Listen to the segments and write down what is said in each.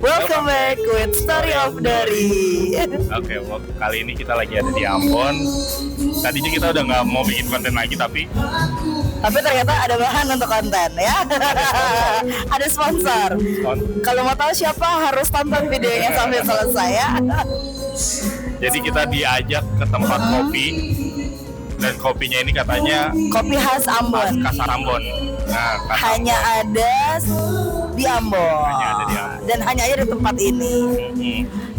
Welcome back with Story of Dari. Oke, kali ini kita lagi ada di Ambon. Tadinya kita udah nggak mau bikin konten lagi, tapi ternyata ada bahan untuk konten ya. Ada sponsor. Kalau mau tahu siapa harus tonton videonya sampai selesai ya. Jadi kita diajak ke tempat kopi. Dan kopinya ini katanya kopi khas Ambon. Khas Ambon. Nah, hanya ada di Ambon. Dan hanya ada di tempat ini.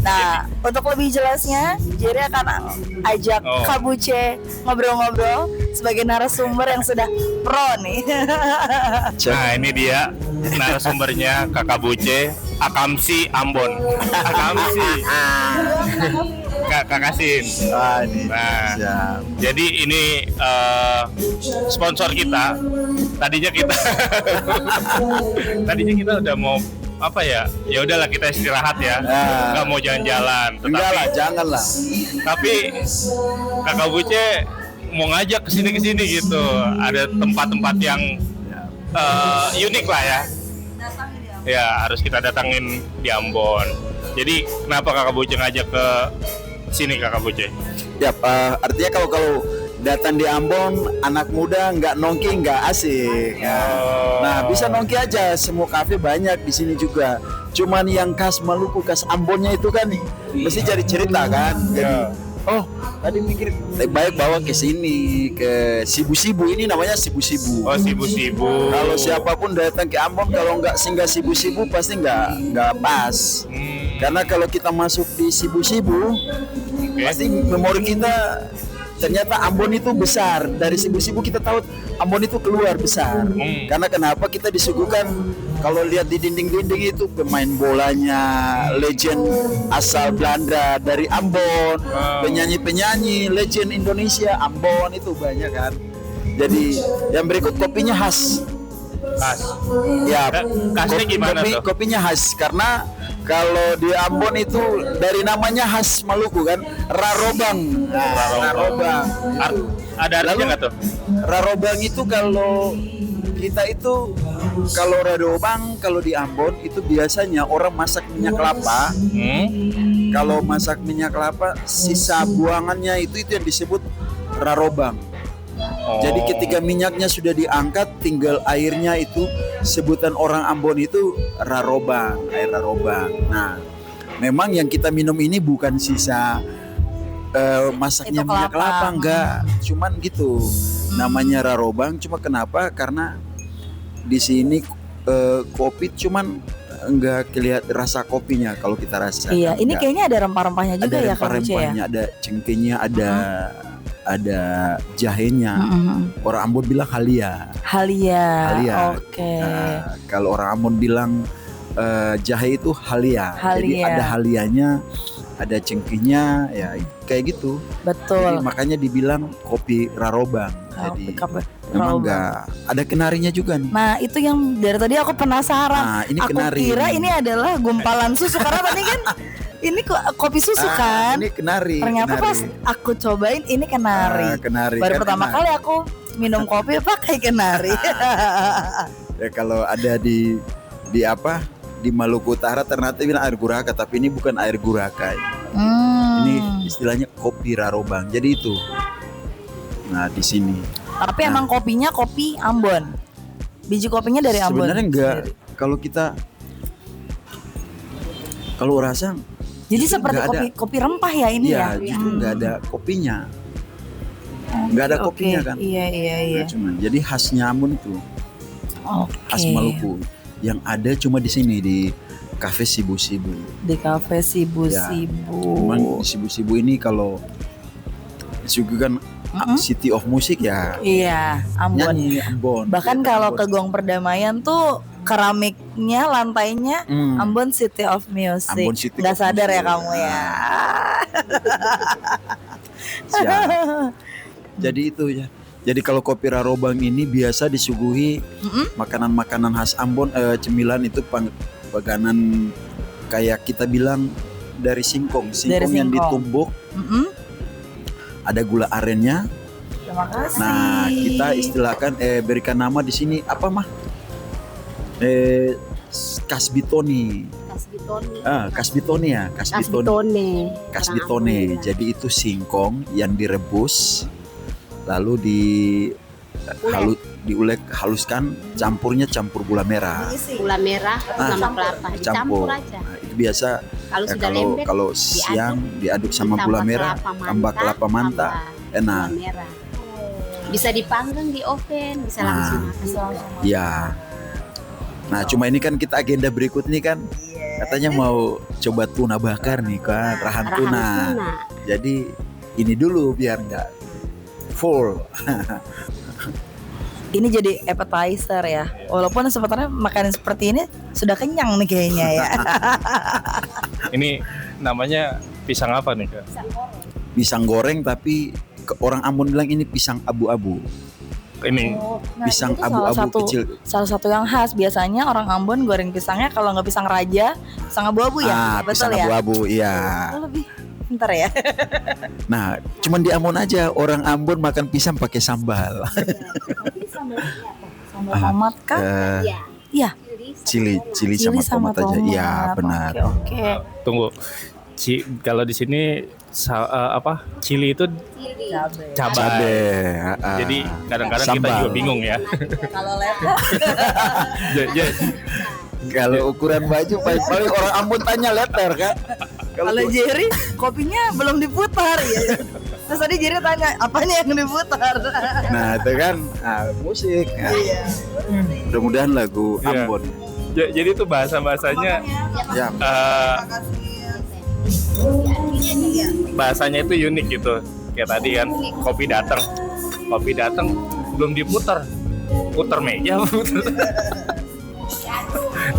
Nah, untuk lebih jelasnya, Jerry akan ajak Kak Buce ngobrol-ngobrol sebagai narasumber yang sudah pro nih. Nah, ini dia narasumbernya Kakak Buce, Akamsi Ambon. Akamsi. Kak Kasin. Nah, jadi ini sponsor kita. Tadinya kita udah mau apa ya? Ya udahlah kita istirahat ya. Nggak mau jalan-jalan. Enggak lah, janganlah. Tapi Kakak Buce mau ngajak kesini gitu. Ada tempat-tempat yang unik lah ya. Ya harus kita datangin di Ambon. Jadi kenapa Kakak Buce ngajak ke sini Kakak Buce? Ya, artinya kalau datang di Ambon, anak muda nggak nongki nggak asik. Nah, bisa nongki aja, semua kafe banyak di sini juga. Cuman yang khas Maluku, khas Ambonnya itu kan nih, mesti cari cerita kan. Jadi, tadi mikir lebih baik bawa ke sini, ke Sibu-Sibu. Ini namanya Sibu-Sibu. Oh, Sibu-Sibu. Kalau siapapun datang ke Ambon, kalau nggak singgah Sibu-Sibu pasti nggak pas. Karena kalau kita masuk di Sibu-Sibu, pasti memori kita ternyata Ambon itu besar. Dari Sibu-Sibu kita tahu Ambon itu keluar besar. Karena kenapa kita disuguhkan, kalau lihat di dinding-dinding itu pemain bolanya, legend asal Belanda dari Ambon, penyanyi-penyanyi legend Indonesia Ambon itu banyak kan. Jadi yang berikut kopinya khas. Ya, khasnya gimana tuh? Kopinya khas karena kalau di Ambon itu dari namanya khas Maluku kan, Rarobang. Rarobang. Ada artinya nggak tuh? Rarobang itu kalau kita itu kalau Rarobang kalau di Ambon itu biasanya orang masak minyak kelapa. Kalau masak minyak kelapa sisa buangannya itu yang disebut Rarobang. Jadi ketika minyaknya sudah diangkat, tinggal airnya itu sebutan orang Ambon itu Rarobang, air Rarobang. Nah, memang yang kita minum ini bukan sisa masaknya minyak kelapa, enggak. Cuman gitu, namanya Rarobang. Cuma kenapa? Karena di sini kopi cuman enggak kelihatan rasa kopinya kalau kita rasa. Iya, ini kayaknya ada rempah-rempahnya juga ya, Kak Buce ya. Ada cengkehnya, ada jahenya. Orang Ambon bilang halia. Oke. Nah, kalau orang Ambon bilang jahe itu halia. Jadi ada halianya, ada cengkehnya, ya kayak gitu. Betul. Jadi makanya dibilang kopi Rarobang. Jadi memang nggak ada kenarinya juga nih. Nah, itu yang dari tadi aku penasaran. Nah, ini aku kenari. Kira ini adalah gumpalan susu karena tadi kan ini kopi susu kan. Ini kenari. Ternyata pas aku cobain ini kenari. Kenari. Baru pertama kali aku minum kopi pakai kenari. Ya kalau ada di Maluku Utara ternyata bilang air guraka, tapi ini bukan air guraka. Ini istilahnya kopi Rarobang. Jadi itu. Nah, di sini. Tapi emang kopinya kopi Ambon. Biji kopinya dari Ambon. Sebenarnya enggak. Kalau rasa jadi seperti kopi rempah ya ini ya? Iya, justru nggak ada kopinya. Nggak ada kopinya kan? Iya. Cuman, jadi khasnya Ambon itu. Khas Maluku. Yang ada cuma di sini di Cafe Sibu-Sibu. Di Cafe Sibu-Sibu. Ya, cuman di Sibu-Sibu ini kalau juga kan City of Music ya. Iya, Ambon. Nyanyi Ambon. Bahkan kalau ke Gong Perdamaian tuh keramiknya, lantainya Ambon City of Music. Nggak sadar ya kamu ya. Jadi itu ya. Jadi kalau kopi Rarobang ini biasa disuguhi makanan-makanan khas Ambon, cemilan itu paganan kayak kita bilang dari singkong yang ditumbuk. Ada gula arennya. Terima kasih. Nah, kita istilahkan berikan nama di sini apa mah? Kasbitoni. kasbitone ya, kasbitone. Kasbitone. Jadi itu singkong yang direbus, lalu diulek haluskan, campur gula merah. Gula merah sama kelapa dicampur aja. Nah, itu biasa. Kalau sudah lembek, kalau siang diaduk sama gula merah, tambah kelapa manta, enak. Bisa dipanggang di oven, bisa langsung makan. Iya. Nah, cuma ini kan kita agenda berikut nih kan, katanya mau coba tuna bakar nih kan, rahang tuna. Jadi ini dulu biar nggak full. Ini jadi appetizer ya. Walaupun sebetulnya makanan seperti ini sudah kenyang nih kayaknya ya. Ini namanya pisang apa nih, Kak? Pisang goreng tapi orang Ambon bilang ini pisang abu-abu. Ini Pisang itu abu-abu kecil. Salah satu yang khas biasanya orang Ambon goreng pisangnya kalau nggak pisang raja, pisang abu-abu ya. Betul pisang ya? abu-abu, iya. Oh, lebih pintar ya. Nah, cuman di Ambon aja orang Ambon makan pisang pakai sambal. Sambal tomat kah? Iya. Cili sama tomat aja. Iya, benar. Oke. tunggu. Kalau di sini cili itu cabai. Jadi kadang-kadang kita juga bingung ya. Kalau letter Kalau ukuran baju paling orang Ambon tanya letter kan. kalau Jerry kopinya belum diputar ya. Terus tadi Jerry tanya apanya yang diputar. Nah, itu kan musik. Iya. Mudah-mudahan lagu Iya. Ambon. Jadi itu bahasanya Ya. bahasanya itu unik gitu. Kayak tadi kan kopi datang belum diputar, putar meja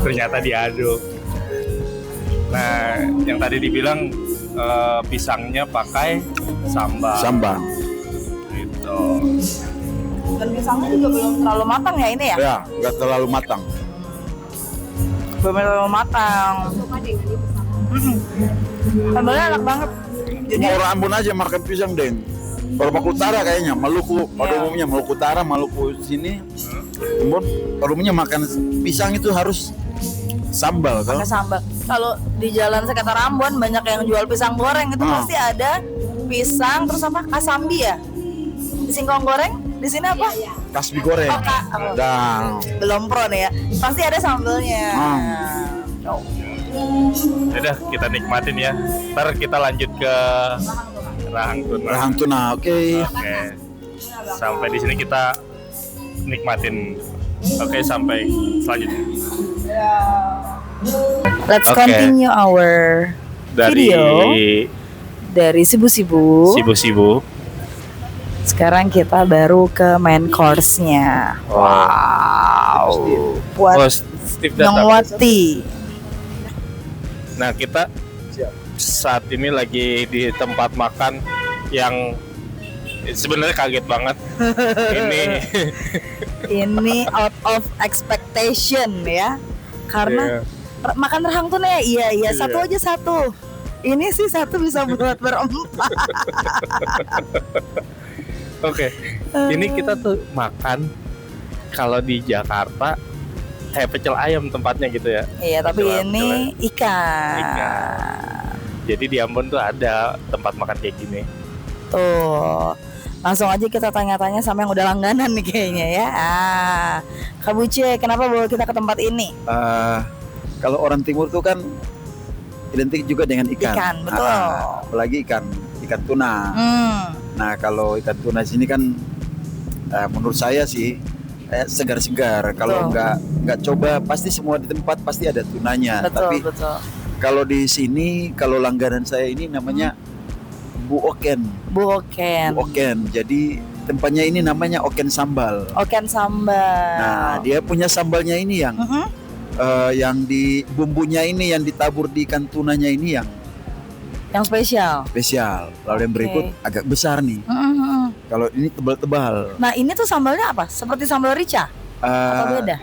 ternyata diaduk. Nah, yang tadi dibilang pisangnya pakai sambal gitu. Dan pisangnya juga belum terlalu matang ya ini ya? Ya, nggak terlalu matang. Belum terlalu matang. Sambalnya enak banget. Jadi Orang Ambon aja makan pisang, Deng. Kalau Maluku Utara kayaknya, Maluku pada umumnya Maluku Utara, Maluku sini, Ambon pada umumnya makan pisang itu harus sambal kan? pakai sambal. Kalau di jalan sekitar Ambon banyak yang jual pisang goreng itu pasti ada pisang terus apa? Kasambi ya? Singkong goreng di sini apa? Kasbi goreng. Dan Belum pro nih ya. Pasti ada sambelnya. Udah kita nikmatin ya. Ntar kita lanjut ke rahang tuna. Oke. Oke. Sampai di sini kita nikmatin. Oke, sampai selanjutnya. Let's Oke. continue our video dari Sibu-Sibu. Sibu-Sibu. Sekarang kita baru ke main course-nya. Wow. Buat Steve datang. Nyongwati. Nah, kita saat ini lagi di tempat makan yang sebenarnya kaget banget. Ini out of expectation ya. Karena makan rahang tuna ya, iya, satu aja satu. Ini sih satu bisa buat berempat. Oke. Ini kita tuh makan kalau di Jakarta kayak pecel ayam tempatnya gitu ya. Iya, tapi ini ikan. Jadi di Ambon tuh ada tempat makan kayak gini. Tuh. Langsung aja kita tanya-tanya sama yang udah langganan nih kayaknya ya. Kak Buce, kenapa bawa kita ke tempat ini? Kalau orang timur tuh kan identik juga dengan ikan. Ikan, betul. Apalagi ikan tuna. Nah, kalau ikan tuna sini kan menurut saya sih segar-segar. Kalau nggak coba pasti semua di tempat pasti ada tunanya. Tapi kalau di sini, kalau langganan saya ini namanya Bu Oken. Jadi tempatnya ini namanya Oken Sambal. Nah, dia punya sambalnya ini yang di bumbunya ini yang ditabur di ikan tunanya ini yang spesial. Lalu yang berikut agak besar nih. Kalau ini tebal-tebal. Nah, ini tuh sambalnya apa? Seperti sambal rica atau beda?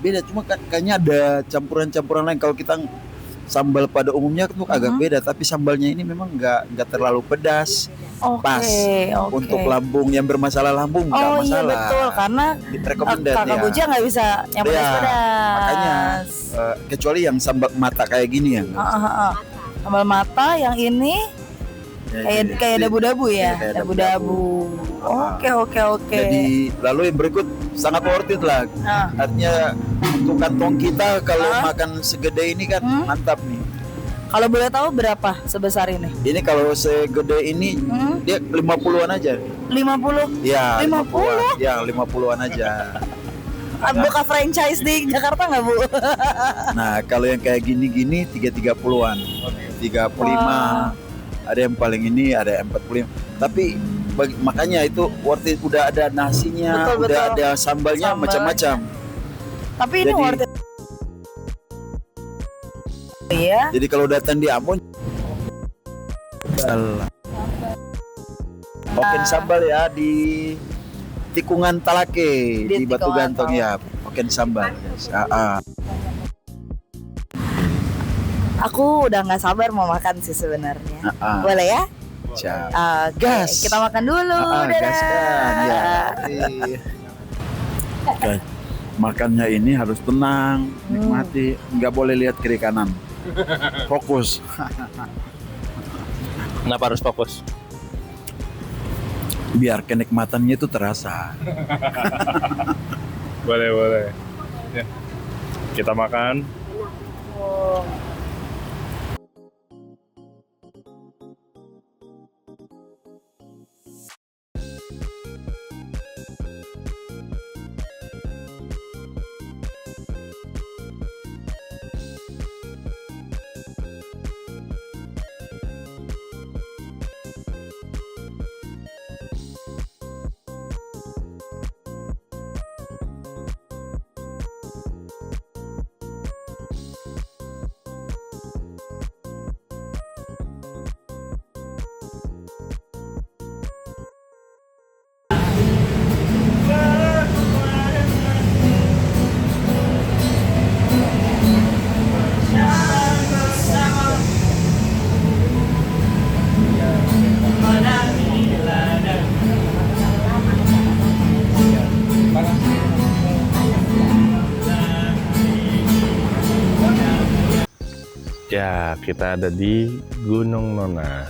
Beda, cuma kayaknya ada campuran-campuran lain. Kalau kita sambal pada umumnya tuh agak beda, tapi sambalnya ini memang nggak terlalu pedas, Oke, pas oke. untuk lambung yang bermasalah lambung nggak Oh masalah. iya betul, karena Recommended, kakak ya. Buja nggak bisa yang Ya, pedas-pedas. makanya kecuali yang sambal mata kayak gini ya. Sambal mata yang ini kayak dabu-dabu ya, kayak dabu-dabu. Oke. Jadi lalu yang berikut sangat worth it lah. Artinya untuk kantong kita kalau makan segede ini kan mantap nih. Kalau boleh tahu berapa sebesar ini? Ini kalau segede ini dia 50-an aja. 50? Ya, 50? Ya, 50-an aja. Buka franchise di Jakarta nggak, Bu? Nah, kalau yang kayak gini-gini 30-an. 35. Ada yang paling ini, ada yang 45. Tapi makanya itu worth it, udah ada nasinya, Betul. udah ada sambalnya macam-macam. Tapi ini worth it. Iya. Jadi kalau datang di Ambon salah. Oken sambal ya di Tikungan Talake di Batu Tikungan Gantong ya. Oken sambal. Aku udah nggak sabar mau makan sih sebenarnya. Boleh ya? Siap. Gas. Kita makan dulu. Dadah. Gas kan ya. Oke. Makannya ini harus tenang, nikmati, nggak boleh lihat kiri kanan. Fokus. Kenapa harus fokus? Biar kenikmatannya itu terasa. Boleh. Ya. Kita makan. Ya, kita ada di Gunung Nona.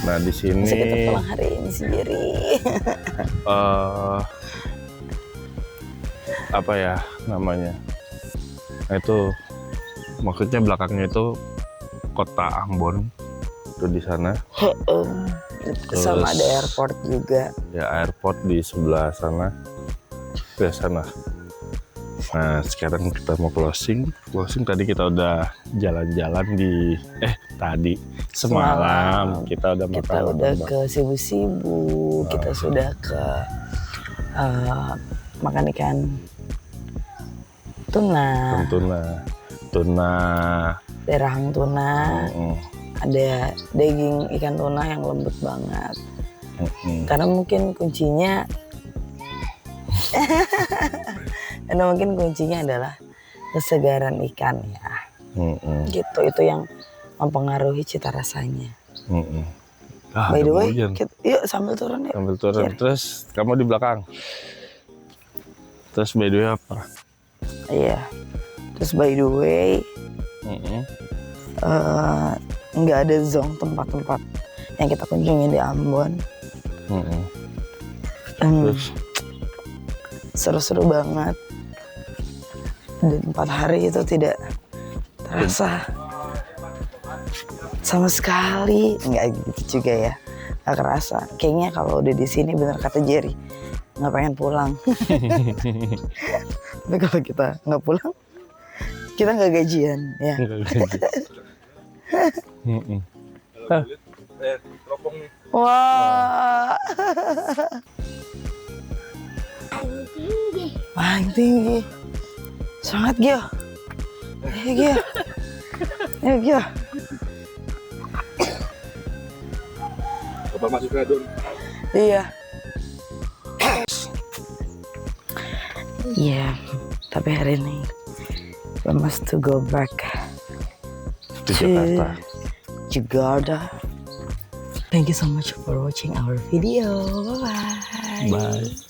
Nah, di sini Bisa kita pulang hari ini sendiri. Apa ya namanya? Nah, itu maksudnya belakangnya itu kota Ambon tuh di sana. Sama Terus ada airport juga. Ya, airport di sebelah sana. Ke sana. Nah, sekarang kita mau closing. Tadi kita udah jalan-jalan di semalam kita udah makan. Kita udah ke Sibu-Sibu, kita sudah ke makan ikan tuna, daerah hang tuna. Ada daging ikan tuna yang lembut banget. Karena mungkin kuncinya adalah kesegaran ikan ya. Gitu, itu yang mempengaruhi cita rasanya. By the way, yuk sambil turun yuk. Sambil turun. Terus kamu di belakang. Terus by the way apa? Iya. Terus by the way, nggak ada zong tempat-tempat yang kita kunjungi di Ambon. Terus seru-seru banget. Dan 4 hari itu tidak terasa sama sekali. Nggak gitu juga ya, nggak kerasa. Kayaknya kalau udah di sini bener kata Jerry, nggak pengen pulang. Tapi kalau kita nggak pulang, kita nggak gajian ya. Wah, paling tinggi. Semangat Gio. Gio. Gio. Coba masuk ke daun. Iya. Iya, tapi hari ini we must to go back di Jakarta. Jakarta Thank you so much for watching our video. Bye bye. Bye.